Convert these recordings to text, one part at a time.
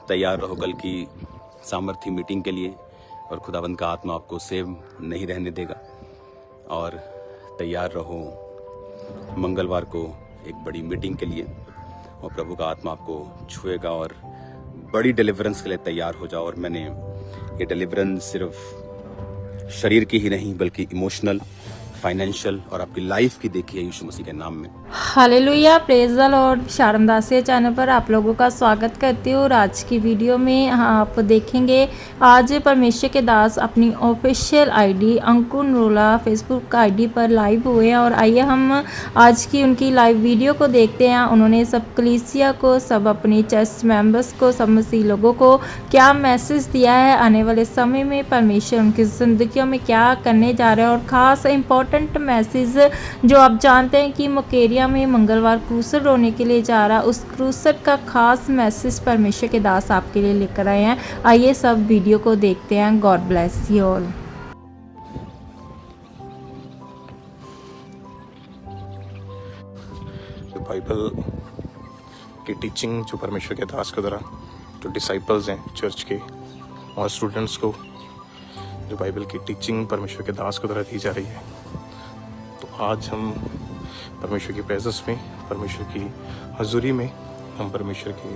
तैयार रहो कल की सामर्थ्य मीटिंग के लिए, और खुदावंद का आत्मा आपको सेव नहीं रहने देगा। और तैयार रहो मंगलवार को एक बड़ी मीटिंग के लिए, और प्रभु का आत्मा आपको छुएगा और बड़ी डिलीवरेंस के लिए तैयार हो जाओ। और मैंने ये डिलीवरेंस सिर्फ शरीर की ही नहीं बल्कि इमोशनल, फाइनेंशियल और आपकी लाइफ की देखी है यीशु मसीह के नाम में। Hallelujah, praise the Lord. शारमदासिया चैनल पर आप लोगों का स्वागत करती हूँ। और आज की वीडियो में आप देखेंगे आज परमेश्वर के दास अपनी ऑफिशियल आईडी अंकुर नरोला फेसबुक आईडी पर लाइव हुए हैं। और आइए हम आज की उनकी लाइव वीडियो को देखते हैं। उन्होंने सब कलीसिया को, सब अपनी चर्च मेंबर्स को, सब मसीह लोगों को क्या मैसेज दिया है, आने वाले समय में परमेश्वर उनकी ज़िंदगियों में क्या करने जा रहे हैं। और ख़ास इम्पोर्टेंट मैसेज जो आप जानते हैं कि मुकेरिया में मंगलवार क्रूसर होने के लिए जा रहा, उस क्रूसर का खास मैसेज परमेश्वर के दास आपके लिए लेकर आए हैं। आइए सब वीडियो को देखते हैं। God bless you all. Bible की टीचिंग जो परमेश्वर के दास के द्वारा जो डिसाइपल्स हैं चर्च के और स्टूडेंट्स को जो बाइबल की टीचिंग परमेश्वर के दास के द्वारा दी जा रही है, तो आज हम परमेश्वर की प्रेजेंस में, परमेश्वर की हजूरी में हम परमेश्वर के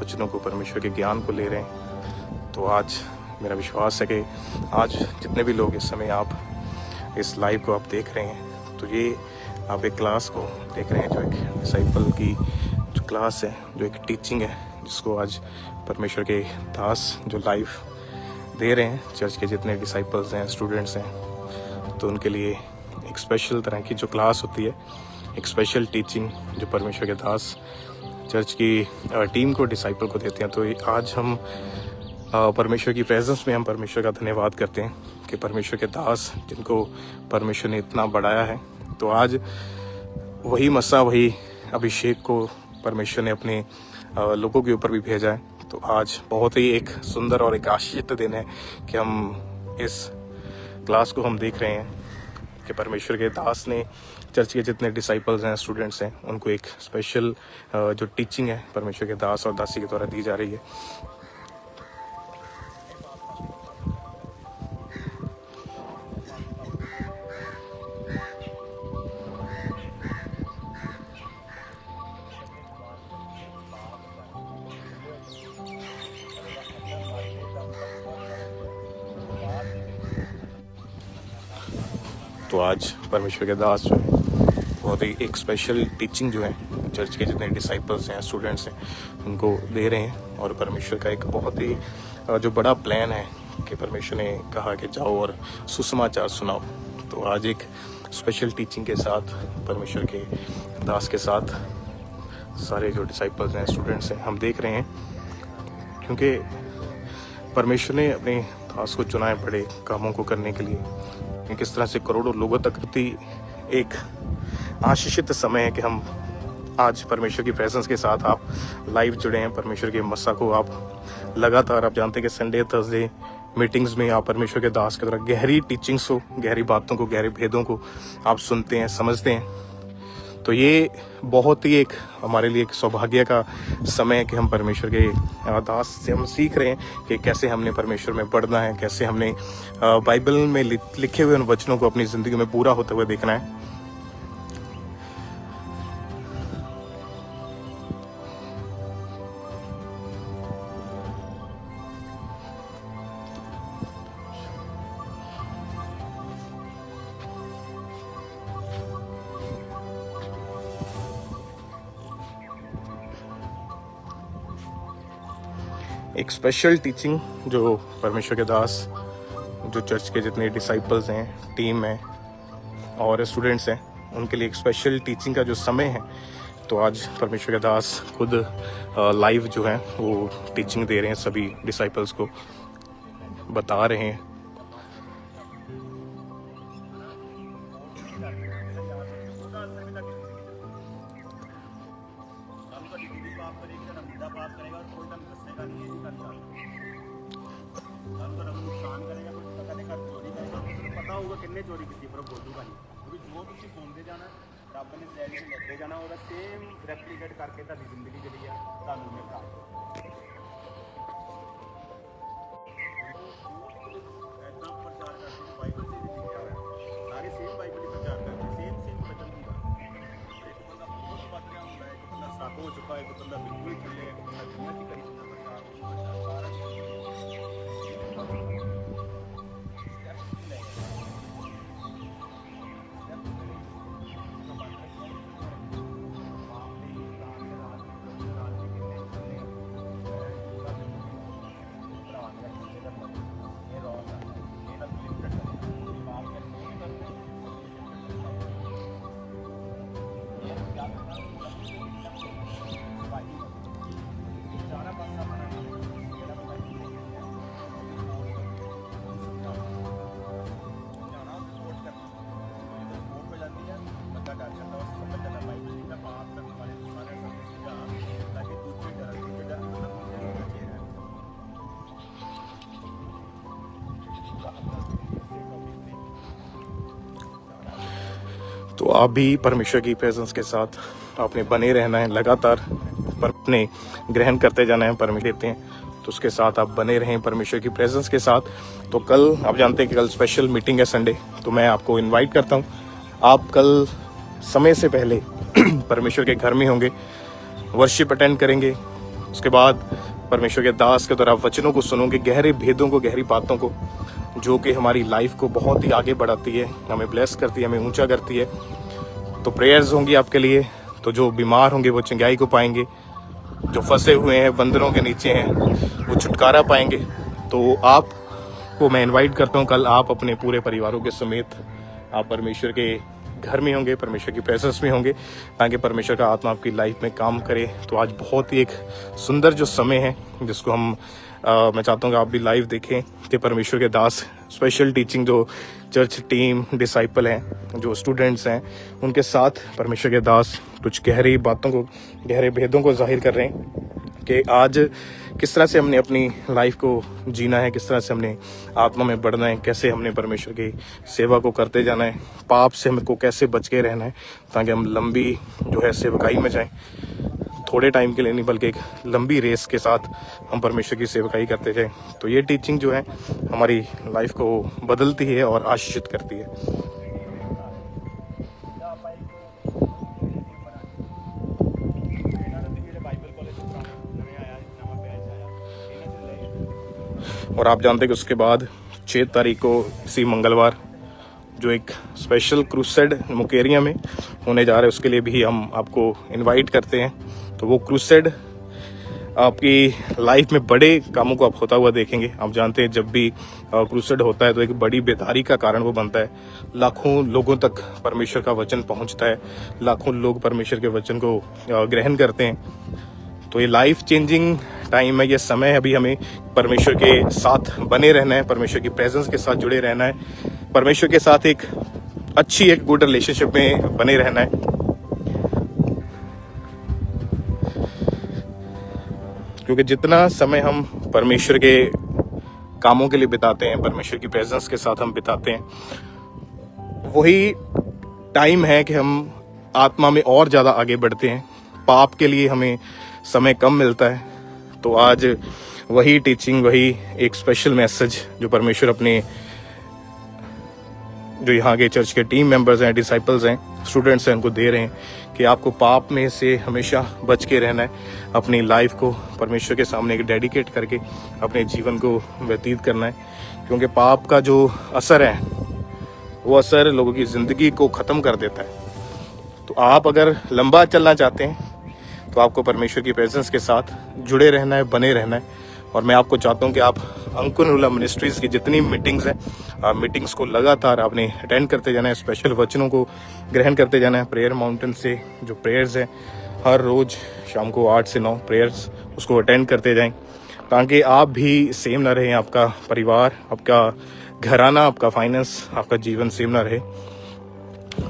वचनों को, परमेश्वर के ज्ञान को ले रहे हैं। तो आज मेरा विश्वास है कि आज जितने भी लोग इस समय आप इस लाइव को आप देख रहे हैं, तो ये आप एक क्लास को देख रहे हैं जो एक डिसाइपल की जो क्लास है, जो एक टीचिंग है, जिसको आज परमेश्वर के दास जो लाइव दे रहे हैं चर्च के जितने डिसाइपल्स हैं, स्टूडेंट्स हैं, तो उनके लिए एक स्पेशल तरह की जो क्लास होती है, एक स्पेशल टीचिंग जो परमेश्वर के दास चर्च की टीम को, डिसाइपल को देते हैं। तो आज हम परमेश्वर की प्रेजेंस में हम परमेश्वर का धन्यवाद करते हैं कि परमेश्वर के दास जिनको परमेश्वर ने इतना बढ़ाया है, तो आज वही मसा, वही अभिषेक को परमेश्वर ने अपने लोगों के ऊपर भी भेजा है। तो आज बहुत ही एक सुंदर और एक आशीषित दिन है कि हम इस क्लास को हम देख रहे हैं कि परमेश्वर के दास ने चर्च के जितने डिसाइपल्स हैं, स्टूडेंट्स हैं, उनको एक स्पेशल जो टीचिंग है परमेश्वर के दास और दासी के द्वारा दी जा रही है। तो आज परमेश्वर के दास जो है बहुत ही एक स्पेशल टीचिंग जो है चर्च के जितने डिसाइपल्स हैं, स्टूडेंट्स हैं, उनको दे रहे हैं। और परमेश्वर का एक बहुत ही जो बड़ा प्लान है कि परमेश्वर ने कहा कि जाओ और सुसमाचार सुनाओ। तो आज एक स्पेशल टीचिंग के साथ परमेश्वर के दास के साथ सारे जो डिसाइपल्स हैं, स्टूडेंट्स हैं, हम देख रहे हैं, क्योंकि परमेश्वर ने अपने दास को चुना है बड़े कामों को करने के लिए। किस तरह से करोड़ों लोगों तक एक आशीषित समय है कि हम आज परमेश्वर की प्रेजेंस के साथ आप लाइव जुड़े हैं। परमेश्वर के मस्सा को आप लगातार, आप जानते हैं कि संडे थर्सडे मीटिंग्स में आप परमेश्वर के दास के द्वारा गहरी टीचिंग्स को, गहरी बातों को, गहरे भेदों को आप सुनते हैं, समझते हैं। तो ये बहुत ही एक हमारे लिए एक सौभाग्य का समय है कि हम परमेश्वर के दास से हम सीख रहे हैं कि कैसे हमने परमेश्वर में बढ़ना है, कैसे हमने बाइबल में लिखे हुए उन वचनों को अपनी ज़िंदगी में पूरा होते हुए देखना है। एक स्पेशल टीचिंग जो परमेश्वर के दास जो चर्च के जितने डिसाइपल्स हैं, टीम है और स्टूडेंट्स हैं, उनके लिए एक स्पेशल टीचिंग का जो समय है, तो आज परमेश्वर के दास खुद लाइव जो है वो टीचिंग दे रहे हैं, सभी डिसाइपल्स को बता रहे हैं। किन्ने चोरी की पर बोलूगा नहीं, क्योंकि जो तुम बोलते जाना रब ने सैल में लेते जाना, और सेम रेप्लीकेट करके तारी जिंदगी जी तुहानूं मिलदा। तो आप भी परमेश्वर की प्रेजेंस के साथ आपने बने रहना है, लगातार पर अपने ग्रहण करते जाना है। परमेश्वर देते हैं तो उसके साथ आप बने रहें परमेश्वर की प्रेजेंस के साथ। तो कल आप जानते हैं कि कल स्पेशल मीटिंग है संडे, तो मैं आपको इनवाइट करता हूँ। आप कल समय से पहले परमेश्वर के घर में होंगे, वर्शिप अटेंड करेंगे। उसके बाद परमेश्वर के दास के द्वारा वचनों को सुनोगे, गहरे भेदों को, गहरी बातों को, जो कि हमारी लाइफ को बहुत ही आगे बढ़ाती है, हमें ब्लेस करती है, हमें ऊंचा करती है। तो प्रेयर्स होंगी आपके लिए। तो जो बीमार होंगे वो चंगाई को पाएंगे, जो फंसे हुए हैं बंदरों के नीचे हैं वो छुटकारा पाएंगे। तो आपको मैं इनवाइट करता हूँ, कल आप अपने पूरे परिवारों के समेत आप परमेश्वर के घर में होंगे, परमेश्वर की प्रेजेंस में होंगे, ताकि परमेश्वर का आत्मा आपकी लाइफ में काम करे। तो आज बहुत ही एक सुंदर जो समय है जिसको हम मैं चाहता हूँ कि आप भी लाइव देखें कि परमेश्वर के दास स्पेशल टीचिंग, जो चर्च टीम, डिसाइपल हैं, जो स्टूडेंट्स हैं, उनके साथ परमेश्वर के दास कुछ गहरी बातों को, गहरे भेदों को जाहिर कर रहे हैं कि आज किस तरह से हमने अपनी लाइफ को जीना है, किस तरह से हमने आत्मा में बढ़ना है, कैसे हमने परमेश्वर की सेवा को करते जाना है, पाप से हमको कैसे बच के रहना है, ताकि हम लंबी जो है सेवकाई में जाएं। थोड़े टाइम के लिए नहीं बल्कि एक लंबी रेस के साथ हम परमेश्वर की सेवकाई करते जाएं। तो ये टीचिंग जो है हमारी लाइफ को बदलती है और आशीषित करती है। और आप जानते हैं कि उसके बाद 6 तारीख को इसी मंगलवार जो एक स्पेशल क्रूसेड मुकेरिया में होने जा रहा है, उसके लिए भी हम आपको इनवाइट करते हैं। तो वो क्रूसेड आपकी लाइफ में बड़े कामों को आप होता हुआ देखेंगे। आप जानते हैं जब भी क्रूसेड होता है तो एक बड़ी बेदारी का कारण वो बनता है। लाखों लोगों तक परमेश्वर का वचन पहुंचता है, लाखों लोग परमेश्वर के वचन को ग्रहण करते हैं। तो ये लाइफ चेंजिंग टाइम है, ये समय है। अभी हमें परमेश्वर के साथ बने रहना है, परमेश्वर की प्रेजेंस के साथ जुड़े रहना है, परमेश्वर के साथ एक अच्छी एक गुड रिलेशनशिप में बने रहना है। क्योंकि जितना समय हम परमेश्वर के कामों के लिए बिताते हैं, परमेश्वर की प्रेजेंस के साथ हम बिताते हैं, वही टाइम है कि हम आत्मा में और ज्यादा आगे बढ़ते हैं। पाप के लिए हमें समय कम मिलता है। तो आज वही टीचिंग, वही एक स्पेशल मैसेज जो परमेश्वर अपने जो यहाँ के चर्च के टीम मेंबर्स हैं, डिसाइपल्स हैं, स्टूडेंट्स हैं, उनको दे रहे हैं कि आपको पाप में से हमेशा बच के रहना है, अपनी लाइफ को परमेश्वर के सामने डेडिकेट करके अपने जीवन को व्यतीत करना है। क्योंकि पाप का जो असर है वो असर लोगों की ज़िंदगी को ख़त्म कर देता है। तो आप अगर लंबा चलना चाहते हैं तो आपको परमेश्वर की प्रेजेंस के साथ जुड़े रहना है, बने रहना है। और मैं आपको चाहता हूं कि आप अंकुर मिनिस्ट्रीज की जितनी मीटिंग्स हैं, मीटिंग्स को लगातार आपने अटेंड करते जाना है, स्पेशल वचनों को ग्रहण करते जाना है। प्रेयर माउंटेन से जो प्रेयर्स हैं हर रोज़ शाम को 8 से 9 प्रेयर्स, उसको अटेंड करते जाएं, ताकि आप भी सेम ना रहें, आपका परिवार, आपका घराना, आपका फाइनेंस, आपका जीवन सेम ना रहे।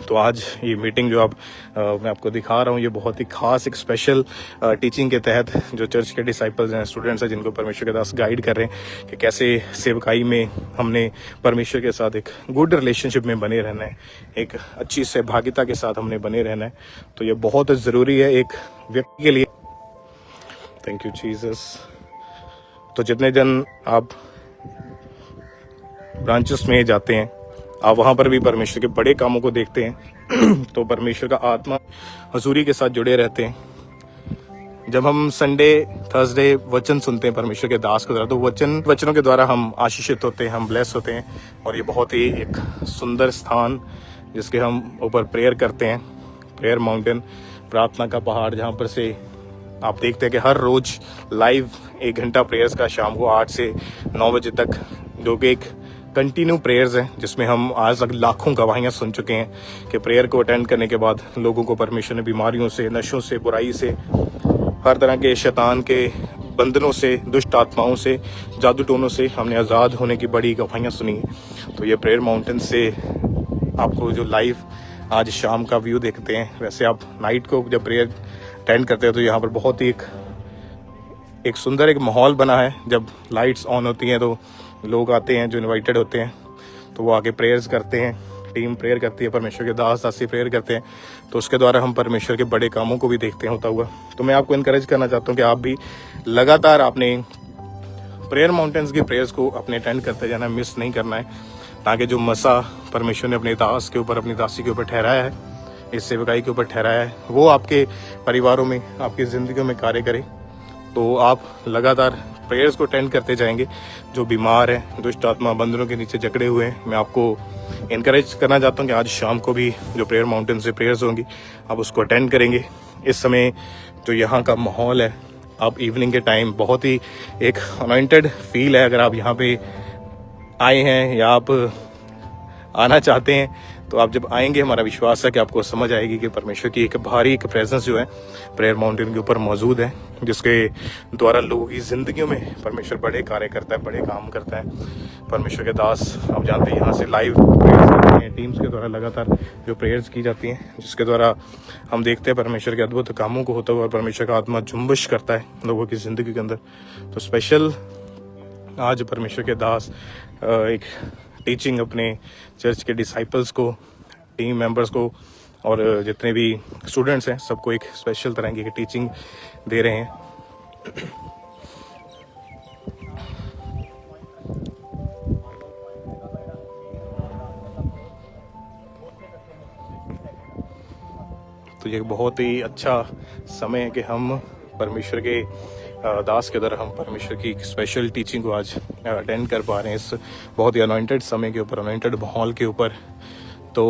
तो आज ये मीटिंग जो मैं आपको दिखा रहा हूँ, ये बहुत ही खास एक स्पेशल टीचिंग के तहत जो चर्च के डिसाइपल्स हैं, स्टूडेंट्स हैं, जिनको परमेश्वर के दास गाइड कर रहे हैं कि कैसे सेवकाई में हमने परमेश्वर के साथ एक गुड रिलेशनशिप में बने रहना है, एक अच्छी सहभागिता के साथ हमने बने रहना है। तो ये बहुत ज़रूरी है एक व्यक्ति के लिए। Thank you Jesus. तो जितने जन आप ब्रांचेस में जाते हैं, आप वहाँ पर भी परमेश्वर के बड़े कामों को देखते हैं। तो परमेश्वर का आत्मा हजूरी के साथ जुड़े रहते हैं। जब हम संडे, थर्सडे वचन सुनते हैं परमेश्वर के दास के द्वारा, तो वचनों के द्वारा हम आशीषित होते हैं, हम ब्लेस होते हैं। और ये बहुत ही एक सुंदर स्थान जिसके हम ऊपर प्रेयर करते हैं, प्रेयर माउंटेन, प्रार्थना का पहाड़, जहाँ पर से आप देखते हैं कि हर रोज लाइव 1 घंटा प्रेयर्स का शाम को 8 से 9 बजे तक, जो कि एक कंटिन्यू प्रेयर्स हैं, जिसमें हम आज तक लाखों गवाहियाँ सुन चुके हैं कि प्रेयर को अटेंड करने के बाद लोगों को परमेश्वर ने बीमारियों से, नशों से, बुराई से, हर तरह के शैतान के बंधनों से, दुष्ट आत्माओं से, जादू टोनों से हमने आज़ाद होने की बड़ी गवाहियाँ सुनी हैं। तो ये प्रेयर माउंटेन से आपको जो लाइव आज शाम का व्यू देखते हैं, वैसे आप नाइट को जब प्रेयर अटेंड करते हैं तो यहाँ पर बहुत ही एक सुंदर एक माहौल बना है। जब लाइट्स ऑन होती हैं तो लोग आते हैं जो इनवाइटेड होते हैं, तो वो आके प्रेयर्स करते हैं, टीम प्रेयर करती है, परमेश्वर के दास दासी प्रेयर करते हैं, तो उसके द्वारा हम परमेश्वर के बड़े कामों को भी देखते हैं होता हुआ। तो मैं आपको इनकरेज करना चाहता हूँ कि आप भी लगातार आपने प्रेयर माउंटेन्स की प्रेयर्स को अपने अटेंड करते जाना, मिस नहीं करना है, ताकि जो मसा परमेश्वर ने अपने दास के ऊपर, अपनी दासी के ऊपर ठहराया है, इस सेवकाई के ऊपर ठहराया है, वो आपके परिवारों में, आपकी ज़िंदगियों में कार्य करे। तो आप लगातार प्रेयर्स को अटेंड करते जाएंगे। जो बीमार हैं, दुष्ट आत्मा बंधनों के नीचे जकड़े हुए हैं, मैं आपको इनकरेज करना चाहता हूँ कि आज शाम को भी जो प्रेयर माउंटेन से प्रेयर्स होंगी आप उसको अटेंड करेंगे। इस समय जो यहाँ का माहौल है, आप इवनिंग के टाइम बहुत ही एक अनॉइंटेड फील है। अगर आप यहाँ पे आए हैं या आप आना चाहते हैं, तो आप जब आएंगे, हमारा विश्वास है कि आपको समझ आएगी कि परमेश्वर की एक भारी एक प्रेजेंस जो है प्रेयर माउंटेन के ऊपर मौजूद है, जिसके द्वारा लोगों की ज़िंदगियों में परमेश्वर बड़े कार्य करता है, बड़े काम करता है। परमेश्वर के दास, आप जानते हैं, यहाँ से लाइव प्रेयर्स करते हैं, टीम्स के द्वारा लगातार जो प्रेयर्स की जाती हैं, जिसके द्वारा हम देखते हैं परमेश्वर के अद्भुत कामों को होता हुआ, परमेश्वर का आत्मा जुम्बिश करता है लोगों की ज़िंदगी के अंदर। तो स्पेशल आज परमेश्वर के दास एक टीचिंग अपने चर्च के डिसाइपल्स को, टीम मेंबर्स को और जितने भी स्टूडेंट्स हैं सबको एक स्पेशल तरह की टीचिंग दे रहे हैं। तो ये बहुत ही अच्छा समय है कि हम परमेश्वर के दास के द्वारा हम परमेश्वर की एक स्पेशल टीचिंग को आज अटेंड कर पा रहे हैं, इस बहुत ही अनॉइंटेड समय के ऊपर, अनॉइंटेड माहौल के ऊपर। तो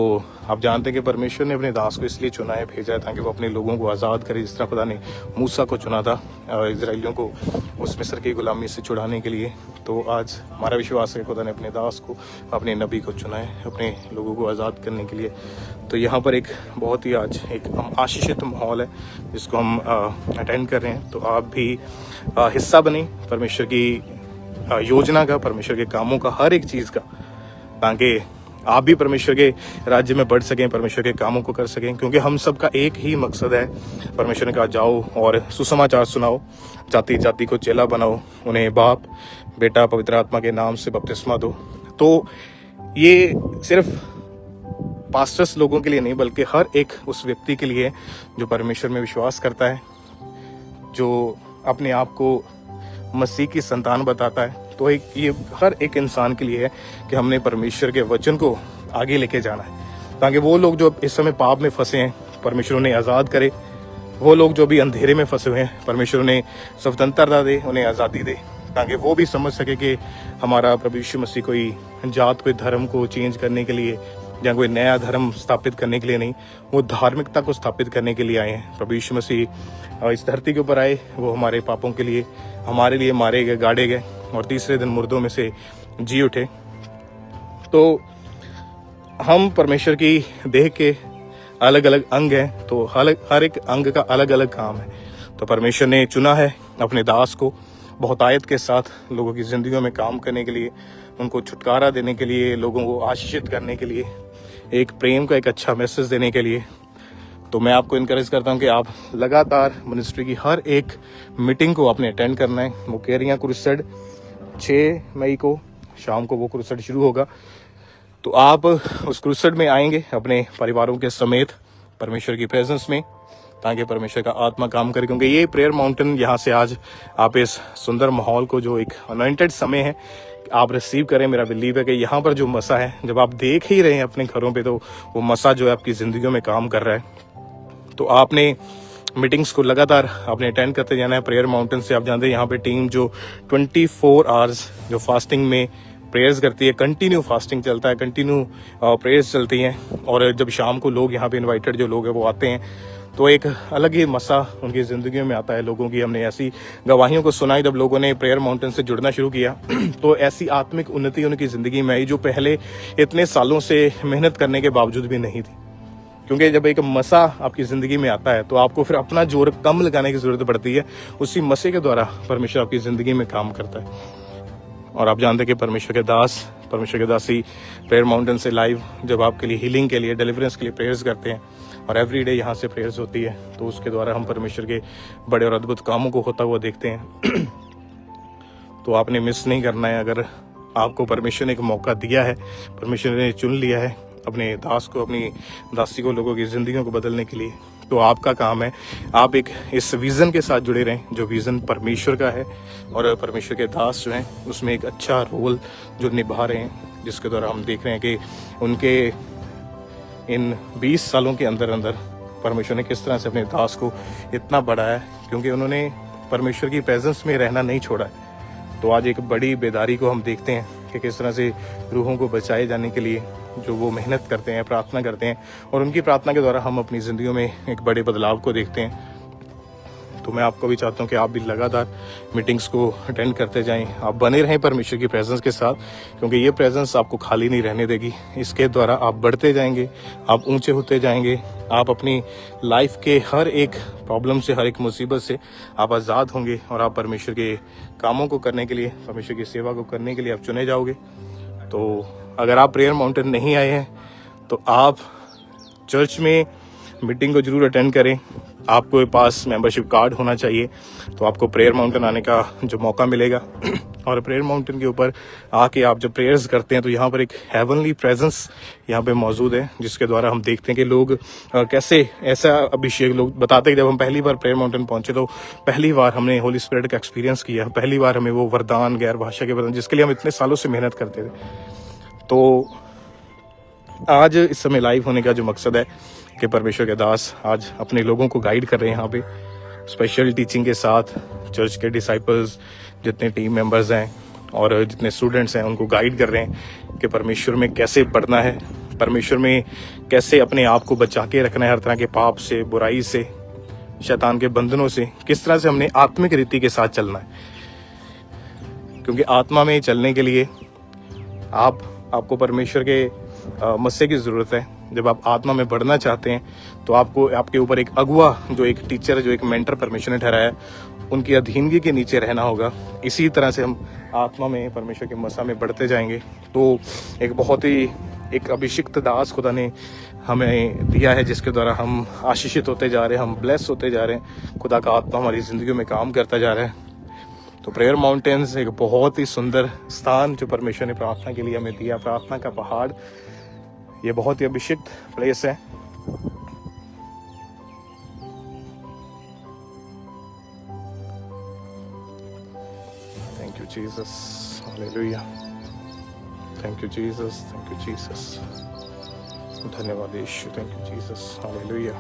आप जानते हैं कि परमेश्वर ने अपने दास को इसलिए चुना है, भेजा है, ताकि वो अपने लोगों को आज़ाद करे, जिस तरह खुदा ने मूसा को चुना था इजराइलियों को उस मिस्र की गुलामी से छुड़ाने के लिए। तो आज हमारा विश्वास है खुदा ने अपने दास को, अपने नबी को चुना है अपने लोगों को आज़ाद करने के लिए। तो यहाँ पर एक बहुत ही आज एक आशीषित माहौल है जिसको हम अटेंड कर रहे हैं। तो आप भी हिस्सा बने परमेश्वर की योजना का, परमेश्वर के कामों का, हर एक चीज़ का, ताकि आप भी परमेश्वर के राज्य में बढ़ सकें, परमेश्वर के कामों को कर सकें। क्योंकि हम सबका एक ही मकसद है, परमेश्वर ने कहा जाओ और सुसमाचार सुनाओ, जाति जाति को चेला बनाओ, उन्हें बाप बेटा पवित्र आत्मा के नाम से बपतिस्मा दो। तो ये सिर्फ पास्टर्स लोगों के लिए नहीं, बल्कि हर एक उस व्यक्ति के लिए जो परमेश्वर में विश्वास करता है, जो अपने आप को मसीह की संतान बताता है। तो ये हर एक इंसान के लिए है कि हमने परमेश्वर के वचन को आगे लेके जाना है, ताकि वो लोग जो इस समय पाप में फंसे हैं, परमेश्वर उन्हें आज़ाद करे। वो लोग जो भी अंधेरे में फंसे हुए हैं, परमेश्वर उन्हें स्वतंत्रता दे, उन्हें आज़ादी दे, ताकि वो भी समझ सके कि हमारा प्रभु यीशु मसीह कोई जात, कोई धर्म को चेंज करने के लिए या कोई नया धर्म स्थापित करने के लिए नहीं, वो धार्मिकता को स्थापित करने के लिए आए हैं। प्रभु यीशु मसीह इस धरती के ऊपर आए, वो हमारे पापों के लिए, हमारे लिए मारे गए, गाड़े गए और तीसरे दिन मुर्दों में से जी उठे। तो हम परमेश्वर की देह के अलग अलग अंग हैं, तो हर एक अंग का अलग अलग काम है। तो परमेश्वर ने चुना है अपने दास को बहुतायत के साथ लोगों की ज़िंदगियों में काम करने के लिए, उनको छुटकारा देने के लिए, लोगों को आशीषित करने के लिए, एक प्रेम का एक अच्छा मैसेज देने के लिए। तो मैं आपको इनकरेज करता हूं कि आप लगातार मिनिस्ट्री की हर एक मीटिंग को आपने अटेंड करना है। वो केरिया क्रूसेड 6 मई को शाम को वो क्रूसेड शुरू होगा। तो आप उस क्रूसेड में आएंगे अपने परिवारों के समेत परमेश्वर की प्रेजेंस में, ताकि परमेश्वर का आत्मा काम करे। क्योंकि ये प्रेयर माउंटेन, यहाँ से आज आप इस सुंदर माहौल को, जो एक अनॉइंटेड समय है, आप रिसीव करें। मेरा बिलीव है कि यहाँ पर जो मसा है, जब आप देख ही रहे हैं अपने घरों पे, तो वो मसा जो है आपकी ज़िंदगियों में काम कर रहा है। तो आपने मीटिंग्स को लगातार आपने अटेंड करते जाना है। प्रेयर माउंटेन से आप जानते हैं यहाँ पे टीम जो 24 आवर्स जो फास्टिंग में प्रेयर्स करती है, कंटिन्यू फास्टिंग चलता है, कंटिन्यू प्रेयर्स चलती हैं। और जब शाम को लोग यहाँ पे इनवाइटेड जो लोग हैं वो आते हैं, तो एक अलग ही मसा उनकी ज़िंदगियों में आता है। लोगों की हमने ऐसी गवाहियों को सुना है, जब लोगों ने प्रेयर माउंटेन से जुड़ना शुरू किया तो ऐसी आत्मिक उन्नति उनकी ज़िंदगी में आई जो पहले इतने सालों से मेहनत करने के बावजूद भी नहीं थी। क्योंकि जब एक मसा आपकी ज़िंदगी में आता है, तो आपको फिर अपना जोर कम लगाने की ज़रूरत पड़ती है। उसी मसे के द्वारा परमेश्वर आपकी ज़िंदगी में काम करता है। और आप जानते हैं कि परमेश्वर के दास, परमेश्वर के दासी प्रेयर माउंटेन से लाइव जब आपके लिए हीलिंग के लिए, डिलीवरेंस के लिए प्रेयर्स करते हैं, और एवरी डे यहाँ से प्रेयर्स होती है, तो उसके द्वारा हम परमेश्वर के बड़े और अद्भुत कामों को होता हुआ देखते हैं। तो आपने मिस नहीं करना है। अगर आपको परमेश्वर ने एक मौका दिया है, परमेश्वर ने चुन लिया है, अपने दास को, अपनी दासी को, लोगों की ज़िंदगियों को बदलने के लिए। तो आपका काम है, आप एक इस विज़न के साथ जुड़े रहें जो विज़न परमेश्वर का है, और परमेश्वर के दास जो हैं उसमें एक अच्छा रोल जो निभा रहे हैं, जिसके द्वारा हम देख रहे हैं कि उनके इन 20 सालों के अंदर अंदर परमेश्वर ने किस तरह से अपने दास को इतना बढ़ाया है, क्योंकि उन्होंने परमेश्वर की प्रेजेंस में रहना नहीं छोड़ा है। तो आज एक बड़ी बेदारी को हम देखते हैं कि किस तरह से रूहों को बचाए जाने के लिए जो वो मेहनत करते हैं, प्रार्थना करते हैं, और उनकी प्रार्थना के द्वारा हम अपनी ज़िंदगियों में एक बड़े बदलाव को देखते हैं। तो मैं आपको भी चाहता हूँ कि आप भी लगातार मीटिंग्स को अटेंड करते जाएं, आप बने रहें परमेश्वर की प्रेजेंस के साथ, क्योंकि ये प्रेजेंस आपको खाली नहीं रहने देगी। इसके द्वारा आप बढ़ते जाएंगे, आप ऊंचे होते जाएंगे, आप अपनी लाइफ के हर एक प्रॉब्लम से, हर एक मुसीबत से आप आज़ाद होंगे, और आप परमेश्वर के कामों को करने के लिए, परमेश्वर की सेवा को करने के लिए आप चुने जाओगे। तो अगर आप प्रेयर माउंटेन नहीं आए हैं तो आप चर्च में मीटिंग को जरूर अटेंड करें। आपके पास मेंबरशिप कार्ड होना चाहिए, तो आपको प्रेयर माउंटेन आने का जो मौका मिलेगा। और प्रेयर माउंटेन के ऊपर आके आप जब प्रेयर्स करते हैं तो यहाँ पर एक हेवनली प्रेजेंस यहाँ पे मौजूद है, जिसके द्वारा हम देखते हैं कि लोग कैसे ऐसा अभिषेक, लोग बताते हैं जब हम पहली बार प्रेयर माउंटेन पहुंचे तो पहली बार हमने होली स्पिरिट का एक्सपीरियंस किया, पहली बार हमें वो वरदान, गैर भाषा के वरदान, जिसके लिए हम इतने सालों से मेहनत करते थे। तो आज इस समय लाइव होने का जो मकसद है कि परमेश्वर के दास आज अपने लोगों को गाइड कर रहे हैं यहाँ पे स्पेशल टीचिंग के साथ। चर्च के डिसाइपल्स, जितने टीम मेंबर्स हैं और जितने स्टूडेंट्स हैं, उनको गाइड कर रहे हैं कि परमेश्वर में कैसे बढ़ना है, परमेश्वर में कैसे अपने आप को बचा के रखना है हर तरह के पाप से, बुराई से, शैतान के बंधनों से, किस तरह से हमने आत्मिक रीति के साथ चलना है। क्योंकि आत्मा में चलने के लिए आपको परमेश्वर के मस्से की ज़रूरत है। जब आप आत्मा में बढ़ना चाहते हैं तो आपको, आपके ऊपर एक अगुआ, जो एक टीचर, जो एक मेंटर परमेश्वर ने ठहराया, उनकी अधीनगी के नीचे रहना होगा। इसी तरह से हम आत्मा में परमेश्वर के मस्सा में बढ़ते जाएंगे। तो एक बहुत ही एक अभिषिक्त दास खुदा ने हमें दिया है, जिसके द्वारा हम आशीषित होते जा रहे हैं, हम ब्लेस होते जा रहे हैं, खुदा का आत्मा हमारी ज़िंदगी में काम करता जा रहा है। तो प्रेयर माउंटेन्स एक बहुत ही सुंदर स्थान जो परमेश्वर ने प्रार्थना के लिए हमें दिया, प्रार्थना का पहाड़, ये बहुत ही अभिषिक्त प्लेस है। Thank you Jesus, hallelujah, thank you Jesus, thank you Jesus, धन्यवाद यीशु, थैंक यू जीसस, हालेलुया।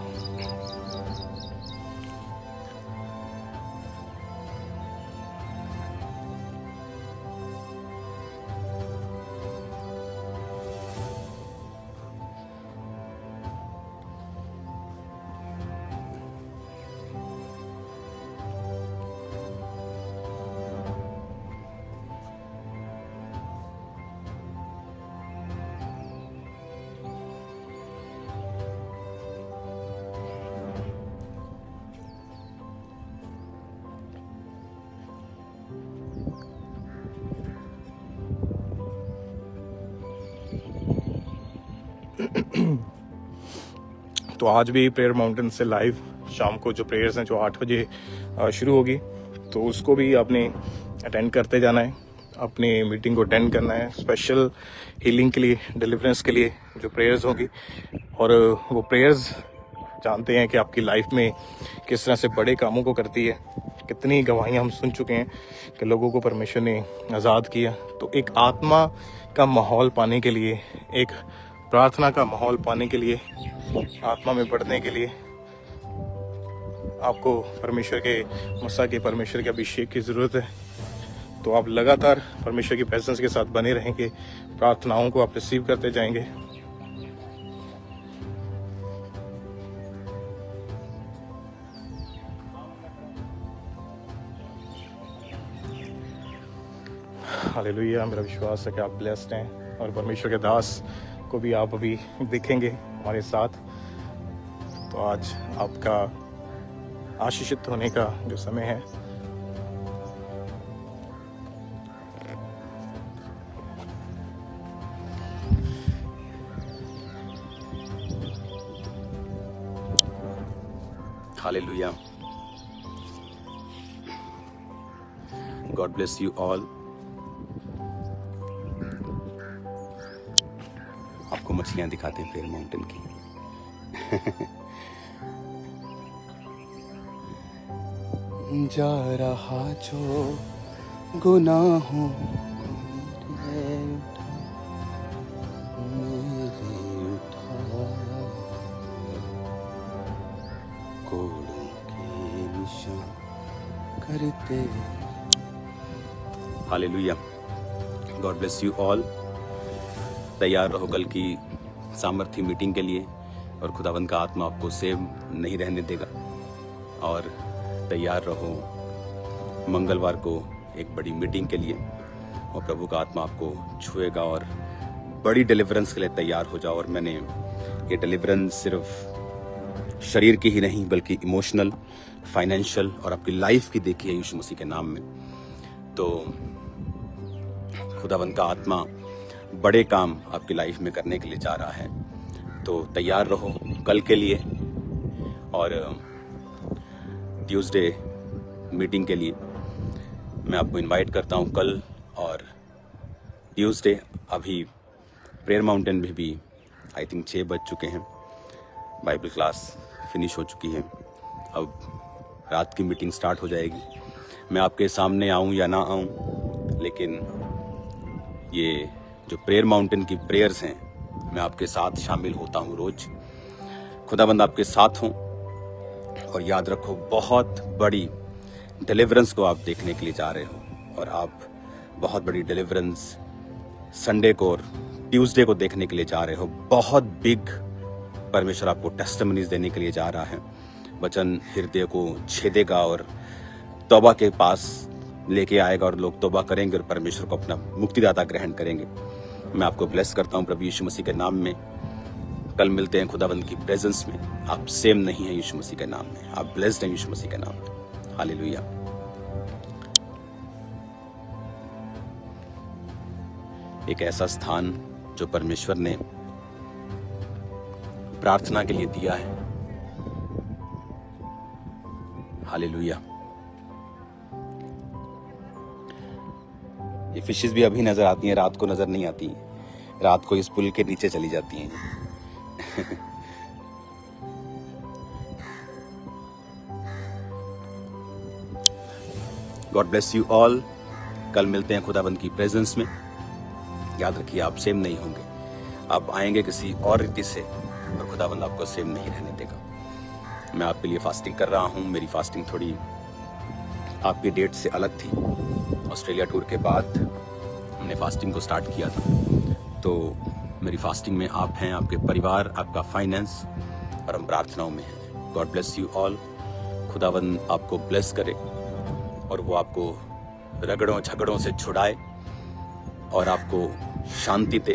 तो आज भी प्रेयर माउंटेन से लाइव शाम को जो प्रेयर्स हैं, जो 8 बजे शुरू होगी, तो उसको भी आपने अटेंड करते जाना है, अपनी मीटिंग को अटेंड करना है। स्पेशल हीलिंग के लिए, डिलीवरेंस के लिए जो प्रेयर्स होगी, और वो प्रेयर्स जानते हैं कि आपकी लाइफ में किस तरह से बड़े कामों को करती है। कितनी गवाहियाँ हम सुन चुके हैं कि लोगों को परमेश्वर ने आज़ाद किया। तो एक आत्मा का माहौल पाने के लिए, एक प्रार्थना का माहौल पाने के लिए, आत्मा में बढ़ने के लिए आपको परमेश्वर के मस्सा के, परमेश्वर के अभिषेक की ज़रूरत है। तो आप लगातार परमेश्वर की प्रेजेंस के साथ बने रहेंगे, प्रार्थनाओं को आप रिसीव करते जाएंगे। हालेलुया, मेरा विश्वास है कि आप ब्लेस्ड हैं, और परमेश्वर के दास को भी आप अभी देखेंगे हमारे साथ। तो आज आपका आशीषित होने का जो समय है, Hallelujah. God bless you all. आपको आपको मछलियां दिखाते हैं प्रेयर माउंटेन की। जा रहा जो गुनाहों को मेरे उठा कोड़ों के निशान करते। Hallelujah. God bless you all. तैयार रहो कल की सामर्थ्य मीटिंग के लिए, और खुदावंद का आत्मा आपको सेव नहीं रहने देगा। और तैयार रहो मंगलवार को एक बड़ी मीटिंग के लिए, और प्रभु का आत्मा आपको छुएगा और बड़ी डिलीवरेंस के लिए तैयार हो जाओ। और मैंने ये डिलीवरेंस सिर्फ शरीर की ही नहीं बल्कि इमोशनल, फाइनेंशियल और आपकी लाइफ की देखी है यीशु मसीह के नाम में। तो खुदावंद का आत्मा बड़े काम आपकी लाइफ में करने के लिए जा रहा है। तो तैयार रहो कल के लिए। और ट्यूसडे मीटिंग के लिए मैं आपको इनवाइट करता हूं कल और ट्यूसडे। अभी प्रेयर माउंटेन में भी आई थिंक 6 बज चुके हैं, बाइबल क्लास फिनिश हो चुकी है। अब रात की मीटिंग स्टार्ट हो जाएगी। मैं आपके सामने आऊं या ना आऊं, लेकिन ये जो प्रेयर माउंटेन की प्रेयर्स हैं, मैं आपके साथ शामिल होता हूं रोज। खुदाबंद आपके साथ हों। और याद रखो, बहुत बड़ी डिलीवरेंस को आप देखने के लिए जा रहे हो, और आप बहुत बड़ी डिलीवरेंस संडे को और ट्यूसडे को देखने के लिए जा रहे हो। बहुत बिग परमेश्वर आपको टेस्टिमनीज देने के लिए जा रहा है। वचन हृदय को छेदेगा और तौबा के पास लेके आएगा, और लोग तौबा करेंगे और परमेश्वर को अपना मुक्तिदाता ग्रहण करेंगे। मैं आपको ब्लेस करता हूं प्रभु यीशु मसीह के नाम में। कल मिलते हैं खुदावंद की प्रेजेंस में। आप सेम नहीं है यीशु मसीह के नाम में, आप ब्लेस्ड हैं यीशु मसीह के नाम में। हालेलुया। एक ऐसा स्थान जो परमेश्वर ने प्रार्थना के लिए दिया है। हालेलुया। ये फिशेस भी अभी नजर आती हैं, रात को नजर नहीं आती। रात को इस पुल के नीचे चली जाती हैं। God bless you all. कल मिलते हैं खुदाबंद की प्रेजेंस में। याद रखिए, आप सेम नहीं होंगे। आप आएंगे किसी और रीति से, और खुदाबंद आपको सेम नहीं रहने देगा। मैं आपके लिए फास्टिंग कर रहा हूं। मेरी फास्टिंग थोड़ी आपकी डेट से अलग थी। ऑस्ट्रेलिया टूर के बाद हमने फास्टिंग को स्टार्ट किया था। तो मेरी फास्टिंग में आप हैं, आपके परिवार, आपका फाइनेंस, और हम प्रार्थनाओं में हैं। God bless you all. खुदावंद आपको ब्लेस करे, और वो आपको रगड़ों झगड़ों से छुड़ाए, और आपको शांति दे,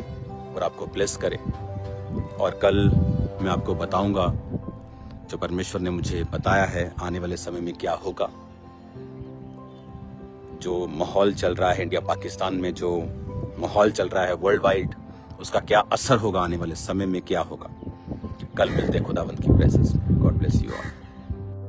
और आपको ब्लेस करे। और कल मैं आपको बताऊंगा जो परमेश्वर ने मुझे बताया है आने वाले समय में क्या होगा। जो माहौल चल रहा है इंडिया पाकिस्तान में, जो माहौल चल रहा है वर्ल्ड वाइड, उसका क्या असर होगा, आने वाले समय में क्या होगा। कल मिलते हैं खुदावंद की प्रेजेंस में। God bless you all.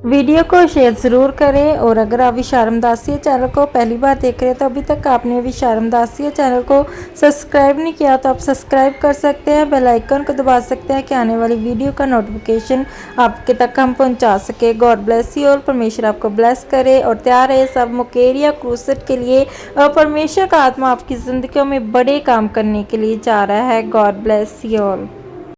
Video को शेयर ज़रूर करें, और अगर आप विशारम दासिया चैनल को पहली बार देख रहे हैं तो अभी तक आपने विशारम दासिया चैनल को सब्सक्राइब नहीं किया तो आप सब्सक्राइब कर सकते हैं। बेल आइकन को दबा सकते हैं कि आने वाली वीडियो का नोटिफिकेशन आपके तक हम पहुंचा सके। गॉड ब्लेस यू और परमेश्वर आपको ब्लेस करे। और तैयार है सब मुकेरिया क्रूसेड के लिए, और परमेश्वर का आत्मा आपकी ज़िंदगियों में बड़े काम करने के लिए जा रहा है। God bless you all.